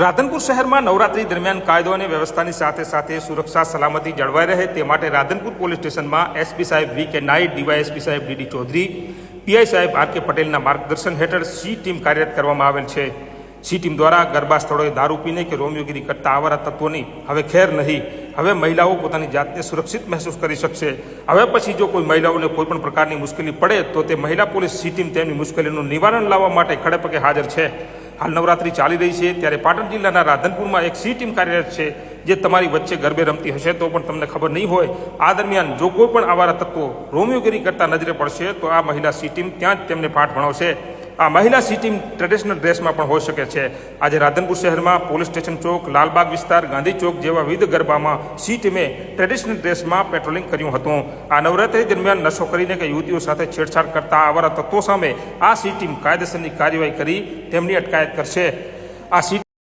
રાધનપુર શહેરમાં નવરાત્રી દરમિયાન કાયદો અને વ્યવસ્થાની સાથે સાથે સુરક્ષા સલામતી જળવાઈ રહે તે માટે રાધનપુર પોલીસ સ્ટેશનમાં એસપી સાહેબ વી.કે. નાઈટ, ડીવાયએસપી સાહેબ ડી.ડી. ચૌધરી, પીઆઈ સાહેબ આર.કે. પટેલના માર્ગદર્શન હેઠળ સી ટીમ કાર્યરત કરવામાં આવેલ છે। સી ટીમ દ્વારા ગરબા સ્થળોએ દારૂ પીને કે રોમિયોગીરી કરતા આવારા તત્વોની હવે ખેર નહીં। હવે મહિલાઓ પોતાની જાતને સુરક્ષિત મહેસૂસ કરી શકશે। હવે પછી જો કોઈ મહિલાઓને કોઈ પણ પ્રકારની મુશ્કેલી પડે તો તે મહિલા પોલીસ સી ટીમ તેમની મુશ્કેલીનું નિવારણ લાવવા માટે ખડેપગે હાજર છે। હાલ નવરાત્રી ચાલી રહી છે ત્યારે પાટણ જિલ્લાના રાધનપુરમાં એક સી ટીમ કાર્યરત છે જે તમારી વચ્ચે ગરબે રમતી હશે તો પણ તમને ખબર નહીં હોય। આ દરમિયાન જો કોઈ પણ આવારા તત્વો રોમિયોગીરી કરતા નજરે પડશે તો આ મહિલા સી ટીમ ત્યાં જ તેમને પાઠ ભણાવશે। આ મહિલા સી ટીમ ટ્રેડિશનલ ડ્રેસમાં પણ હોઈ શકે છે। આજે રાધનપુર શહેરમાં પોલીસ સ્ટેશન ચોક, લાલબાગ વિસ્તાર, ગાંધી ચોક જેવા વિવિધ ગરબામાં સી ટીમે ટ્રેડિશનલ ડ્રેસમાં પેટ્રોલિંગ કર્યું હતું। આ નવરાત્રી દરમિયાન નશો કરીને કે યુવતીઓ સાથે છેડછાડ કરતા આવારા તત્વો સામે આ સી ટીમ કાયદેસરની કાર્યવાહી કરી તેમની અટકાયત કરશે। આ સી